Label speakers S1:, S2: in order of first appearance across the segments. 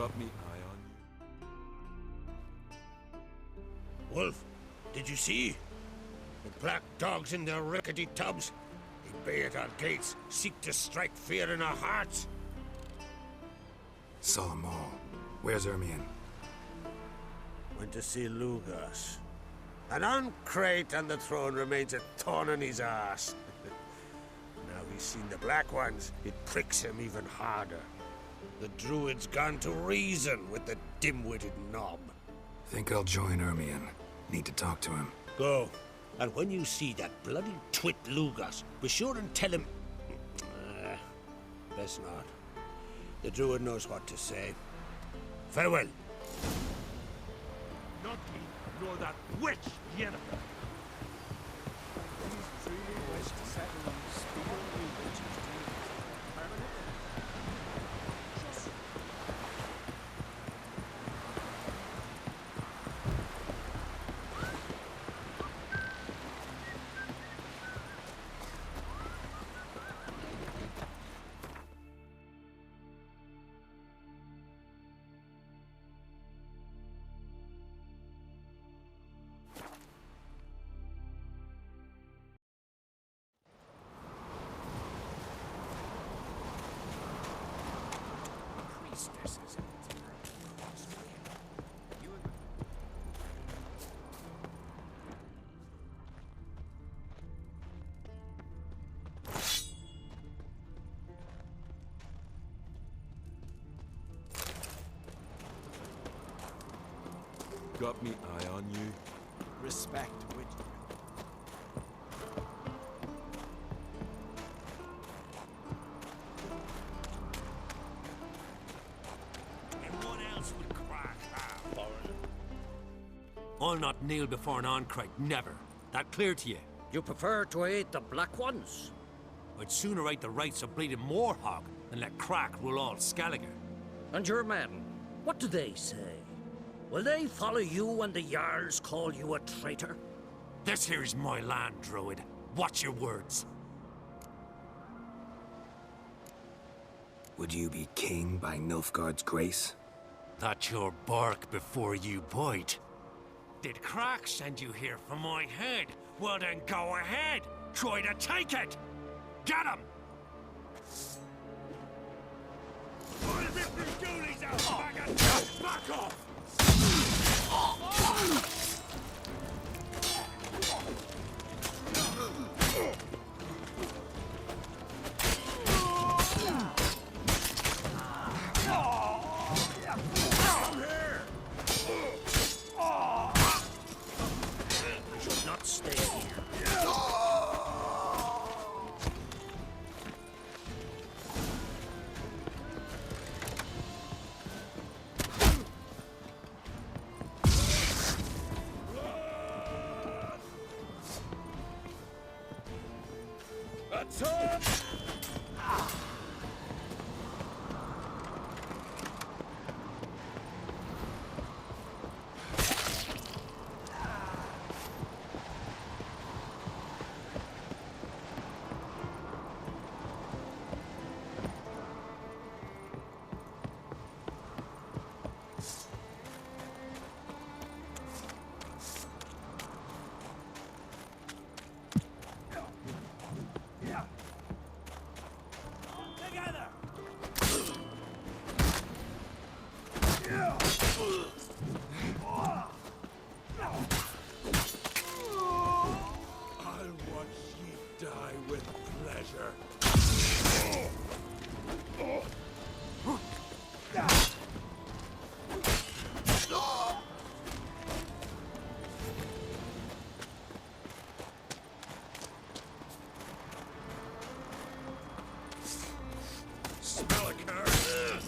S1: Got me eye on you.
S2: Wolf, did you see? The black dogs in their rickety tubs. They bay at our gates, seek to strike fear in our hearts.
S3: Saw them all. Where's Ermion?
S2: Went to see Lugas. An uncrate on the throne remains a thorn in his ass. Now he's seen the Black Ones, it pricks him even harder. The druid's gone to reason with the dim-witted knob.
S3: Think I'll join Ermion. Need to talk to him.
S2: Go. And when you see that bloody twit Lugas, be sure and tell him... best not. The druid knows what to say. Farewell.
S1: Not me, nor that witch, Yennefer.
S4: These truly wish to settle on spear language permanent. Priestesses and you
S1: Got me eye on you.
S4: respect which
S2: Anyone else would crack half, foreigner.
S5: I'll not kneel before an Oncrite, never. That clear to you?
S6: You prefer to aid the Black Ones?
S5: I'd sooner right the rights of bleeding Moorhog than let Crack rule all Skelliger.
S6: And your men, what do they say? Will they follow you when the Jarls call you a traitor?
S5: This here's my land, Druid. Watch your words.
S3: Would you be king by Nilfgaard's grace?
S5: That's your bark before you bite. Did Crack send you here for my head? Well then go ahead. Try to take it. Get him!
S2: I'll rip your ghoulies out, faggot! Back off!
S6: You should not stay here.
S2: That's up!
S1: I'll watch ye die with pleasure.
S2: Smell it, Karen.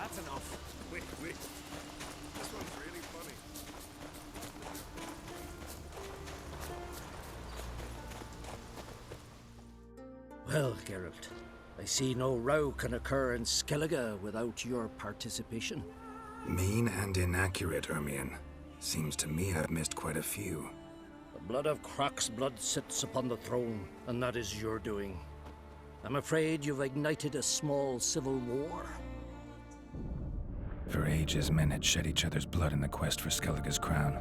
S4: That's enough.
S3: Wait. This one's really funny.
S6: Well, Geralt, I see no row can occur in Skellige without your participation.
S3: Mean and inaccurate, Ermion. Seems to me I've missed quite a few.
S6: The blood of Croc's blood sits upon the throne, and that is your doing. I'm afraid you've ignited a small civil war.
S3: For ages, men had shed each other's blood in the quest for Skellige's crown.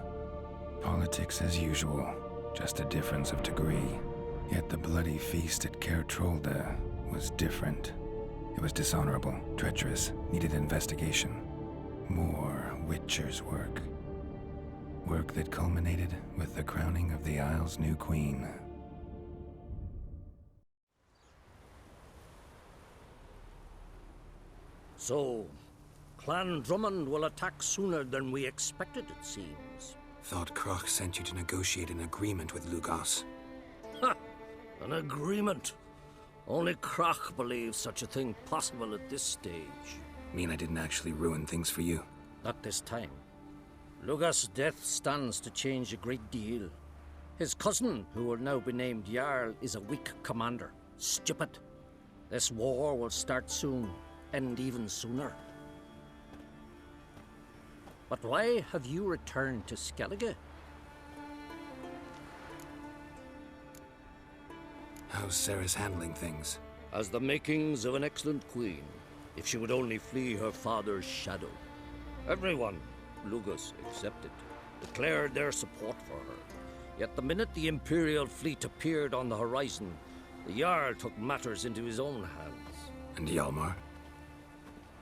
S3: Politics as usual, just a difference of degree. Yet the bloody feast at Caer Trolda was different. It was dishonorable, treacherous, needed investigation. More Witcher's work. Work that culminated with the crowning of the Isle's new queen.
S6: So, Clan Drummond will attack sooner than we expected, it seems.
S3: Thought Croc sent you to negotiate an agreement with Lugos.
S6: Ha! An agreement. Only Croc believes such a thing possible at this stage.
S3: Mean I didn't actually ruin things for you?
S6: Not this time. Lugos' death stands to change a great deal. His cousin, who will now be named Jarl, is a weak commander. Stupid. This war will start soon, end even sooner. But why have you returned to Skellige?
S3: How's Sarah's handling things?
S6: Has the makings of an excellent queen, if she would only flee her father's shadow. Everyone, Lugos excepted, declared their support for her. Yet the minute the Imperial fleet appeared on the horizon, the Jarl took matters into his own hands.
S3: And Hjalmar?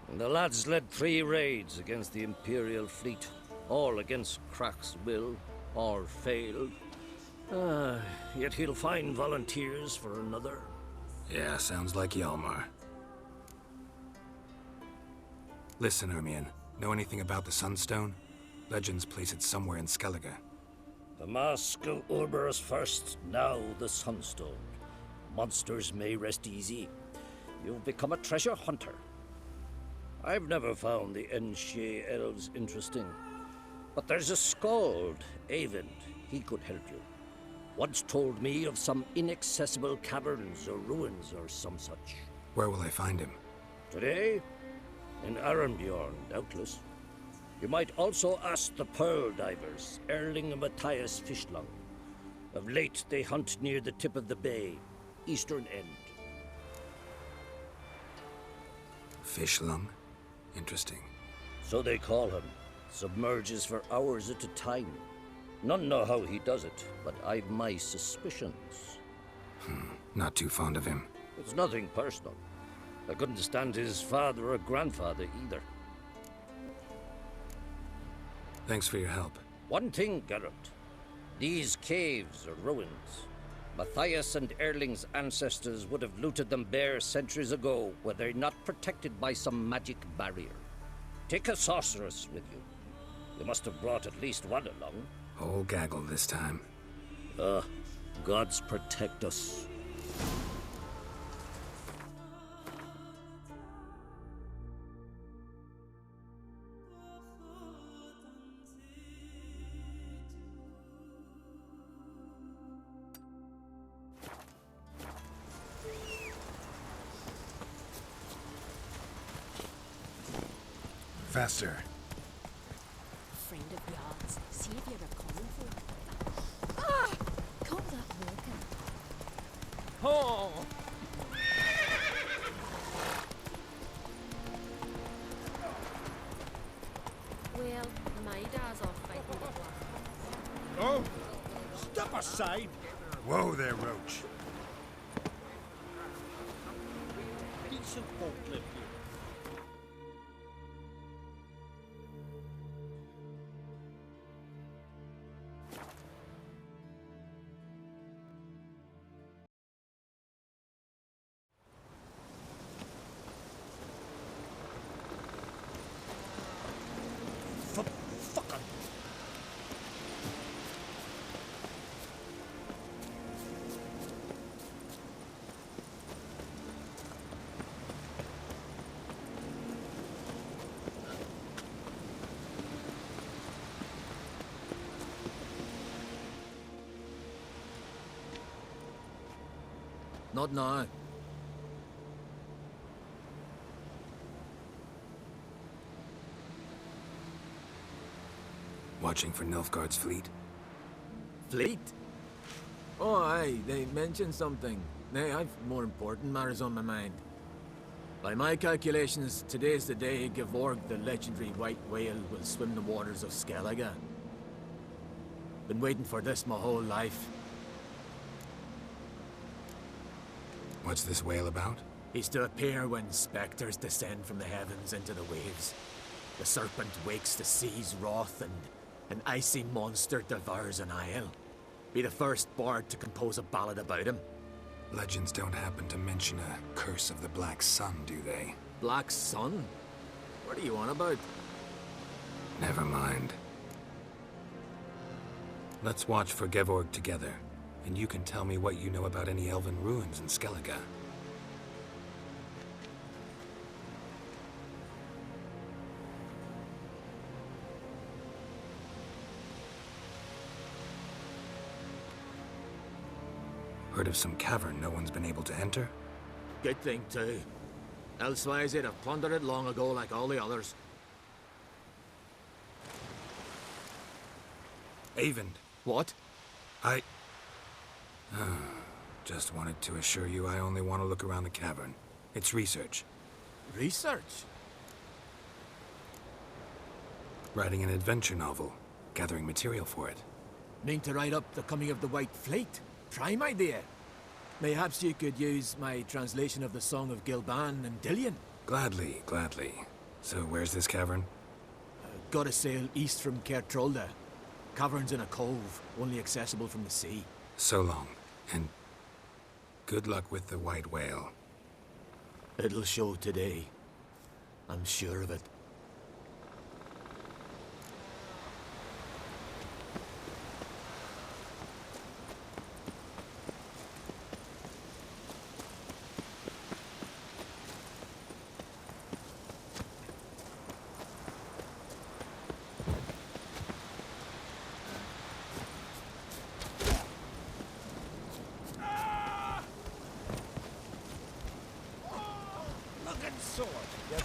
S6: And the lads led 3 raids against the Imperial fleet, all against Croc's will, all failed. Yet he'll find volunteers for another.
S3: Yeah, sounds like Hjalmar. Listen, Ermion, know anything about the Sunstone? Legends place it somewhere in Skellige.
S6: The mask of Urberus first, now the Sunstone. Monsters may rest easy. You've become a treasure hunter. I've never found the Enshe elves interesting. But there's a skald, Eyvind. He could help you. Once told me of some inaccessible caverns or ruins or some such.
S3: Where will I find him?
S6: Today? In Arenbjorn, doubtless. You might also ask the pearl divers, Erling and Matthias Fishlung. Of late, they hunt near the tip of the bay, eastern end.
S3: Fishlung? Interesting.
S6: So they call him. Submerges for hours at a time. None know how he does it, but I've my suspicions.
S3: Not too fond of him.
S6: It's nothing personal. I couldn't stand his father or grandfather either.
S3: Thanks for your help.
S6: One thing, Geralt. These caves are ruins. Matthias and Erling's ancestors would have looted them bare centuries ago were they not protected by some magic barrier. Take a sorceress with you. You must have brought at least one along.
S3: Whole gaggle this time.
S6: Gods protect us.
S3: Faster.
S7: Friend of yours, see if you're a common for. Ah! Call that walking.
S4: Oh!
S7: Well, my dad's off fighting the black.
S2: Oh! Step aside! Whoa there, Roach.
S4: Decent folk live here.
S2: Fucking.
S8: Not now.
S3: Watching for Nilfgaard's fleet?
S8: Fleet? Oh, aye, they mentioned something. Nay, I've more important matters on my mind. By my calculations, today's the day Gevorg, the legendary white whale, will swim the waters of Skellige. Been waiting for this my whole life.
S3: What's this whale about?
S8: He's to appear when spectres descend from the heavens into the waves. The serpent wakes the sea's wrath and an icy monster devours an isle. Be the first bard to compose a ballad about him.
S3: Legends don't happen to mention a curse of the Black Sun, do they?
S8: Black Sun? What are you on about?
S3: Never mind. Let's watch for Gevorg together, and you can tell me what you know about any elven ruins in Skellige. Heard of some cavern no one's been able to enter?
S8: Good thing, too. Elsewise, they'd have plundered it long ago like all the others.
S3: Avend.
S8: What?
S3: I... just wanted to assure you I only want to look around the cavern. It's research.
S8: Research?
S3: Writing an adventure novel. Gathering material for it.
S8: Mean to write up the coming of the White Fleet? Prime idea. Mayhaps you could use my translation of the Song of Gilban and Dillion.
S3: Gladly, gladly. So where's this cavern?
S8: Gotta sail east from Kertrolda. Cavern's in a cove, only accessible from the sea.
S3: So long, and good luck with the white whale.
S8: It'll show today. I'm sure of it.
S4: Sword. Yep.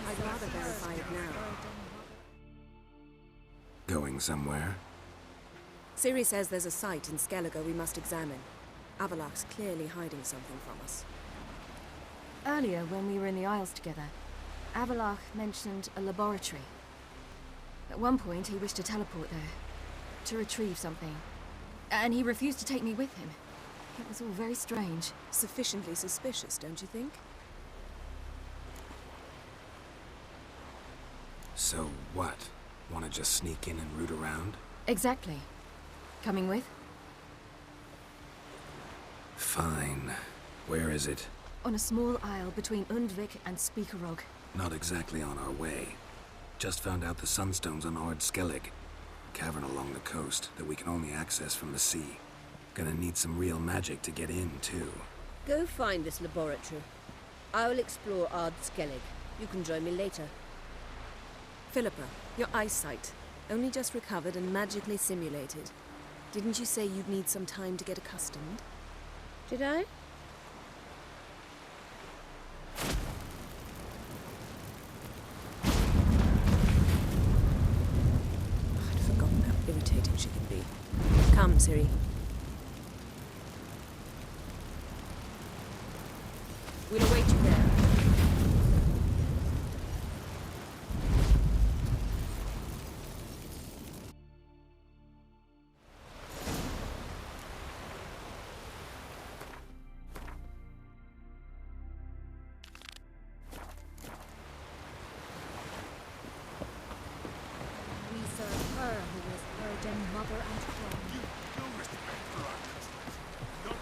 S7: I'd rather verify it now.
S3: Going somewhere?
S7: Ciri says there's a site in Skellige we must examine. Avalach's clearly hiding something from us.
S9: Earlier, when we were in the Isles together, Avalach mentioned a laboratory. At one point, he wished to teleport there, to retrieve something. And he refused to take me with him. It was all very strange.
S7: Sufficiently suspicious, don't you think?
S3: So what? Want to just sneak in and root around?
S9: Exactly. Coming with?
S3: Fine. Where is it?
S9: On a small isle between Undvik and Speakerog.
S3: Not exactly on our way. Just found out the sunstones on Ord Skellig. Cavern along the coast that we can only access from the sea. Gonna need some real magic to get in, too.
S10: Go find this laboratory. I will explore Ard Skellig. You can join me later.
S7: Philippa, your eyesight. Only just recovered and magically simulated. Didn't you say you'd need some time to get accustomed?
S10: Did I?
S7: I'd forgotten how irritating she could be. Come, Ciri. We'll await you there.
S1: No respect for our customs. None.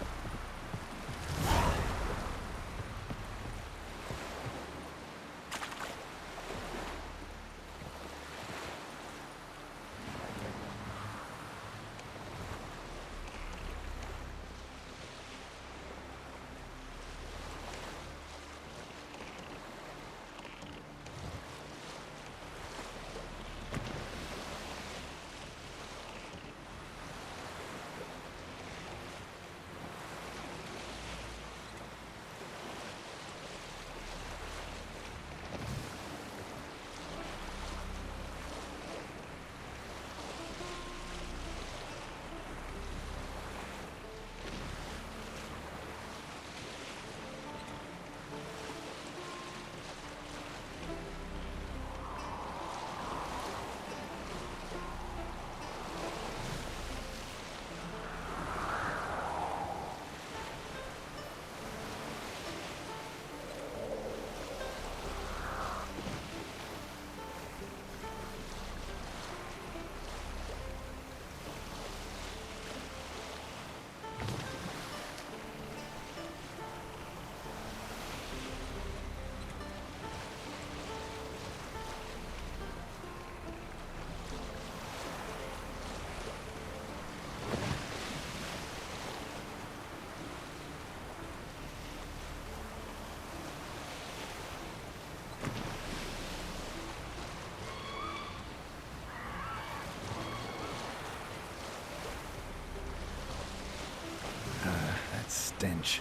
S3: That stench.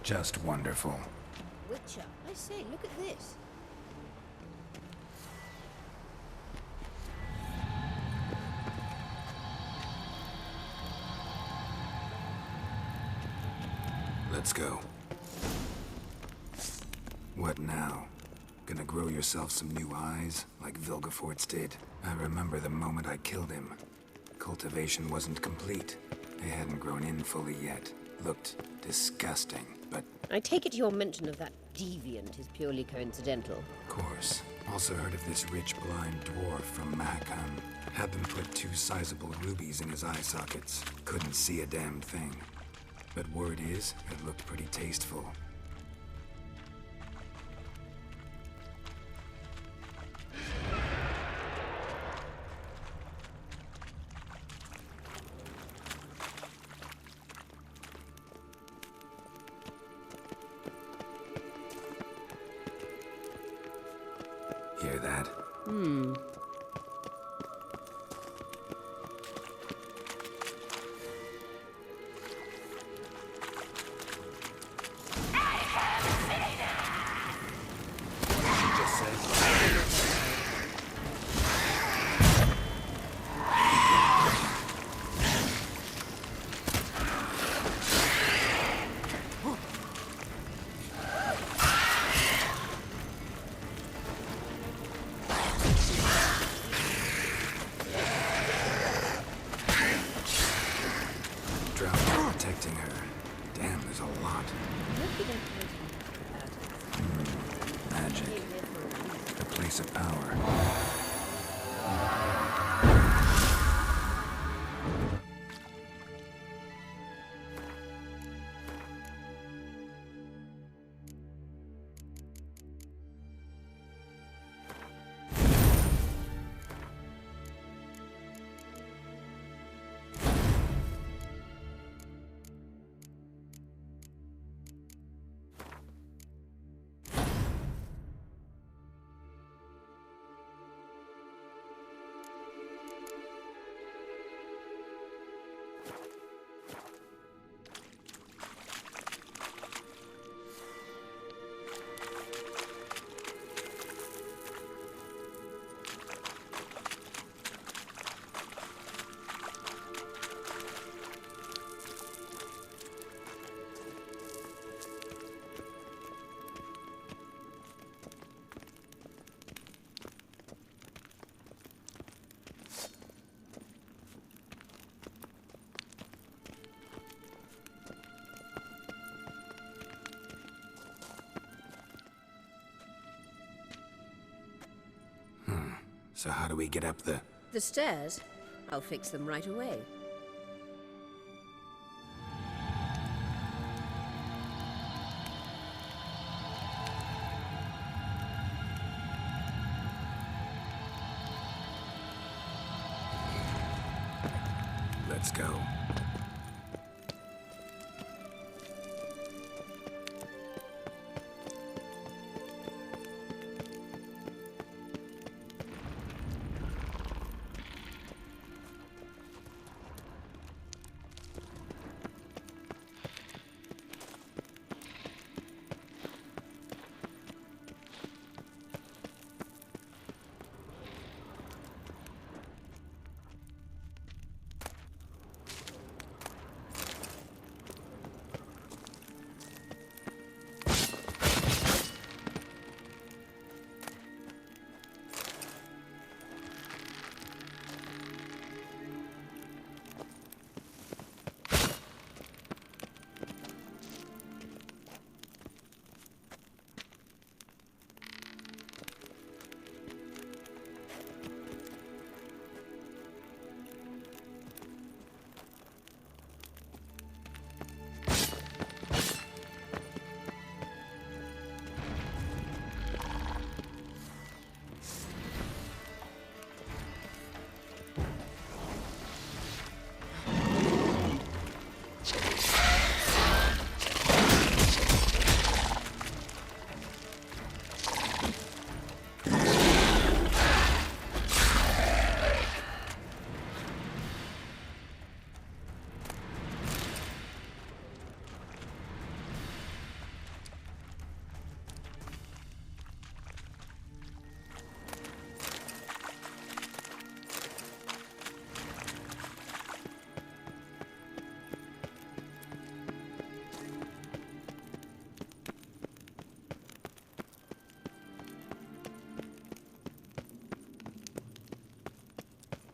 S3: Just wonderful.
S10: Witcher, I say, look at this.
S3: Let's go. What now? Gonna grow yourself some new eyes, like Vilgefortz did? I remember the moment I killed him. Cultivation wasn't complete. They hadn't grown in fully yet. Looked disgusting, but...
S10: I take it your mention of that deviant is purely coincidental.
S3: Of course. Also heard of this rich blind dwarf from Mahakam. Had them put 2 sizable rubies in his eye sockets. Couldn't see a damn thing. But word is, it looked pretty tasteful. Hear that? Protecting her. Damn, there's a lot. Magic. The place of power. So how do we get up the...
S10: The stairs? I'll fix them right away.
S3: Let's go.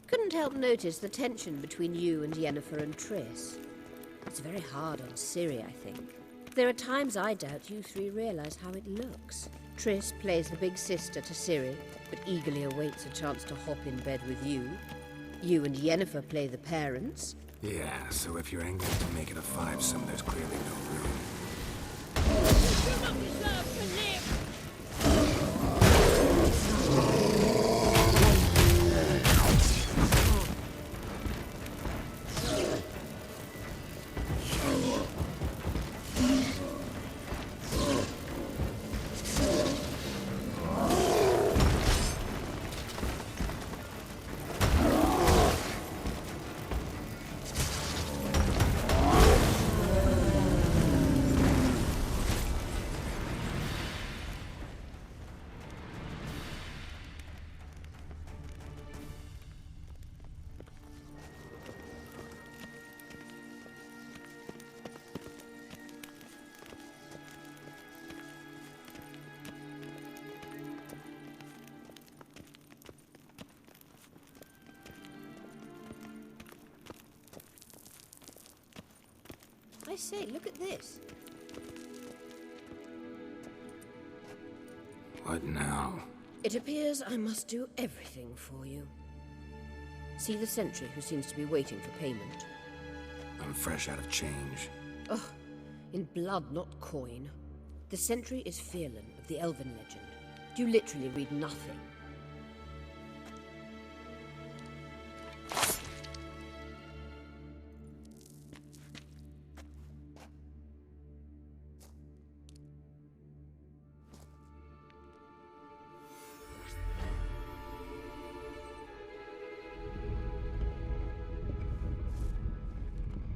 S10: Couldn't help notice the tension between you and Yennefer and Triss. It's very hard on Ciri, I think. There are times I doubt you three realize how it looks. Triss plays the big sister to Ciri, but eagerly awaits a chance to hop in bed with you. You and Yennefer play the parents.
S3: Yeah, so if you're angling to make it a fivesome, there's clearly no room.
S10: You do not deserve to live! I say, look at this.
S3: What now?
S10: It appears I must do everything for you. See the sentry who seems to be waiting for payment?
S3: I'm fresh out of change.
S10: Ugh, in blood, not coin. The sentry is Fearlan of the Elven legend. You literally read nothing.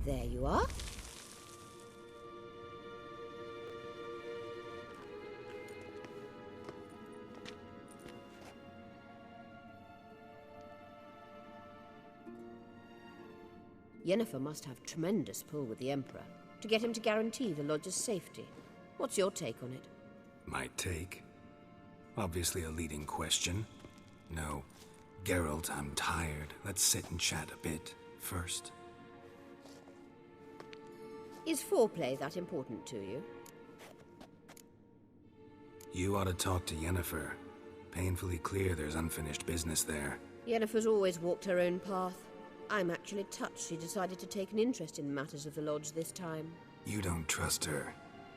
S10: There you are. Yennefer must have tremendous pull with the Emperor to get him to guarantee the Lodge's safety. What's your take on it?
S3: My take? Obviously a leading question. No. Geralt, I'm tired. Let's sit and chat a bit first.
S10: Is foreplay that important to you?
S3: You ought to talk to Yennefer. painfully clear there's unfinished business there.
S10: Yennefer's always walked her own path. I'm actually touched she decided to take an interest in matters of the Lodge this time.
S3: You don't trust her.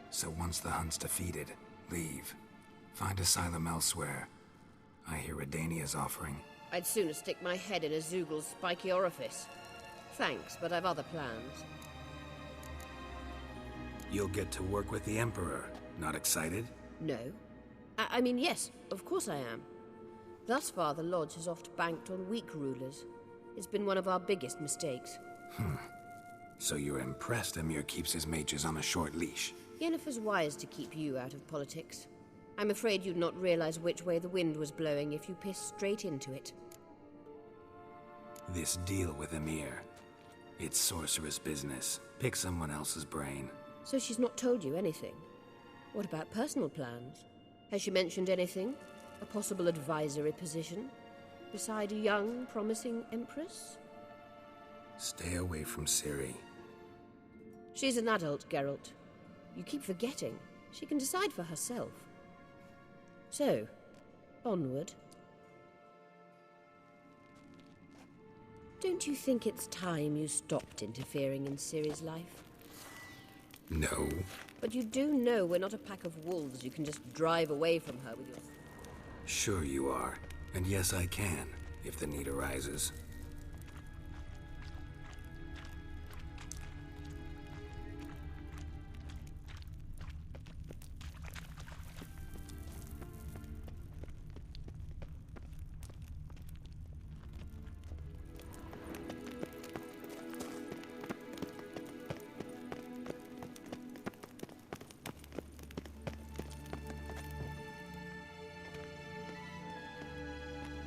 S3: So once the hunt's defeated, leave. Find asylum elsewhere. I hear Redania's offering.
S10: I'd sooner stick my head in a Zoogl's spiky orifice. Thanks, but I've other plans.
S3: You'll get to work with the Emperor. Not excited?
S10: No. I mean, yes, of course I am. Thus far, the Lodge has oft banked on weak rulers. It's been one of our biggest mistakes.
S3: So you're impressed Emir keeps his mages on a short leash?
S10: Yennefer's wise to keep you out of politics. I'm afraid you'd not realize which way the wind was blowing if you pissed straight into it.
S3: This deal with Emir. It's sorceress business. Pick someone else's brain.
S10: So she's not told you anything? What about personal plans? Has she mentioned anything? A possible advisory position? Beside a young, promising empress?
S3: Stay away from Ciri.
S10: She's an adult, Geralt. You keep forgetting. She can decide for herself. So, onward. Don't you think it's time you stopped interfering in Ciri's life?
S3: No.
S10: But you do know we're not a pack of wolves you can just drive away from her with your...
S3: Sure you are. And yes, I can, if the need arises.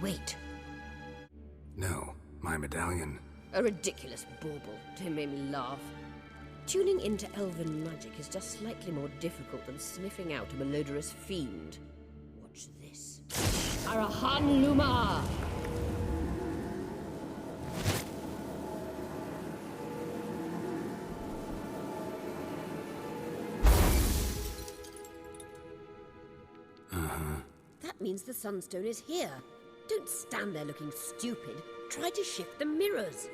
S10: Wait.
S3: No, my medallion.
S10: A ridiculous bauble. Don't make me laugh. Tuning into elven magic is just slightly more difficult than sniffing out a malodorous fiend. Watch this. Arahan Luma! That means the Sunstone is here. Don't stand there looking stupid. Try to shift the mirrors.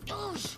S10: Gosh!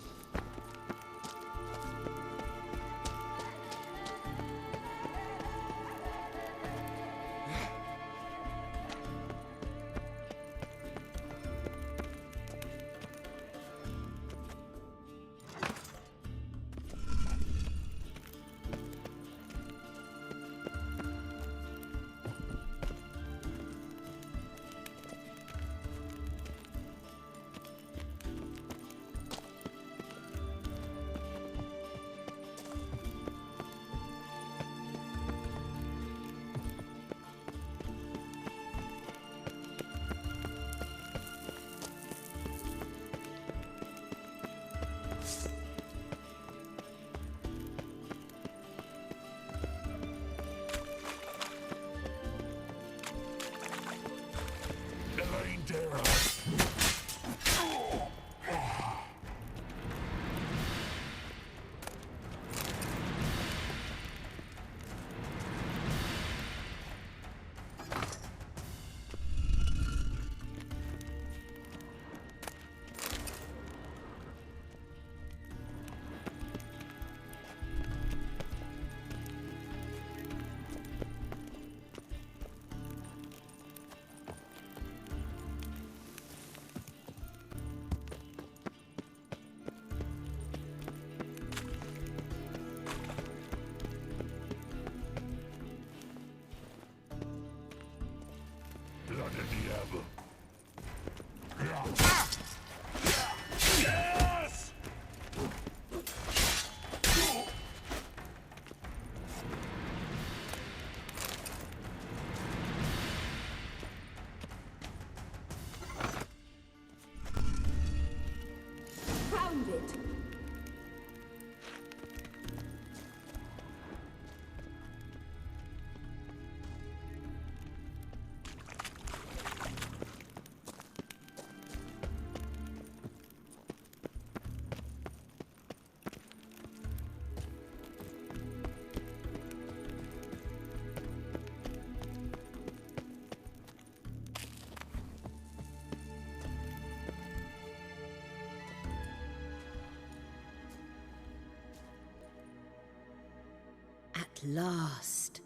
S10: At last.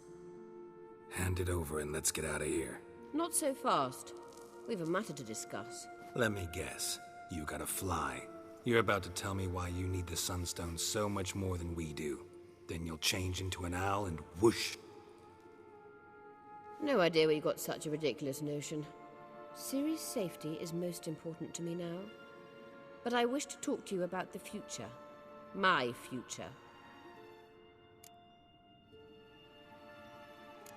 S3: Hand it over and let's get out of here.
S10: Not so fast. We've a matter to discuss.
S3: Let me guess. You gotta fly. You're about to tell me why you need the Sunstone so much more than we do. Then you'll change into an owl and whoosh.
S10: No idea where you got such a ridiculous notion. Ciri's safety is most important to me now. But I wish to talk to you about the future. My future.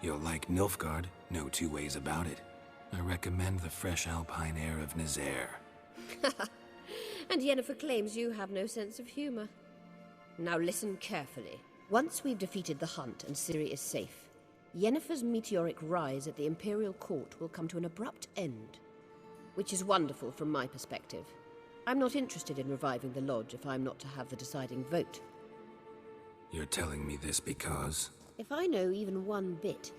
S3: You'll like Nilfgaard, no two ways about it. I recommend the fresh alpine air of Nazaire.
S10: And Yennefer claims you have no sense of humor. Now listen carefully. Once we've defeated the hunt and Ciri is safe, Yennefer's meteoric rise at the Imperial Court will come to an abrupt end. Which is wonderful from my perspective. I'm not interested in reviving the Lodge if I'm not to have the deciding vote.
S3: You're telling me this because...
S10: If I know even one bit,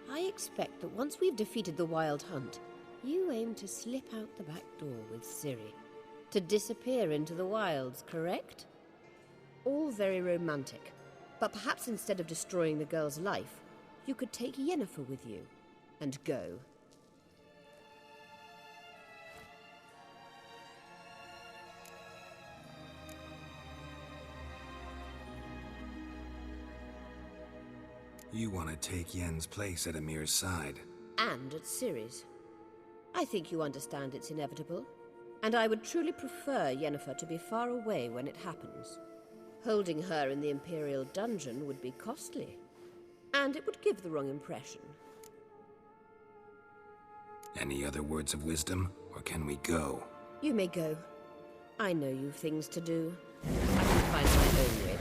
S10: I expect that once we've defeated the Wild Hunt, you aim to slip out the back door with Ciri. To disappear into the wilds, correct? All very romantic. But perhaps instead of destroying the girl's life, you could take Yennefer with you and go.
S3: You want to take Yen's place at Amir's side.
S10: And at Ciri's. I think you understand it's inevitable. And I would truly prefer Yennefer to be far away when it happens. Holding her in the Imperial dungeon would be costly. And it would give the wrong impression.
S3: Any other words of wisdom, or can we go?
S10: You may go. I know you've things to do. I can find my own way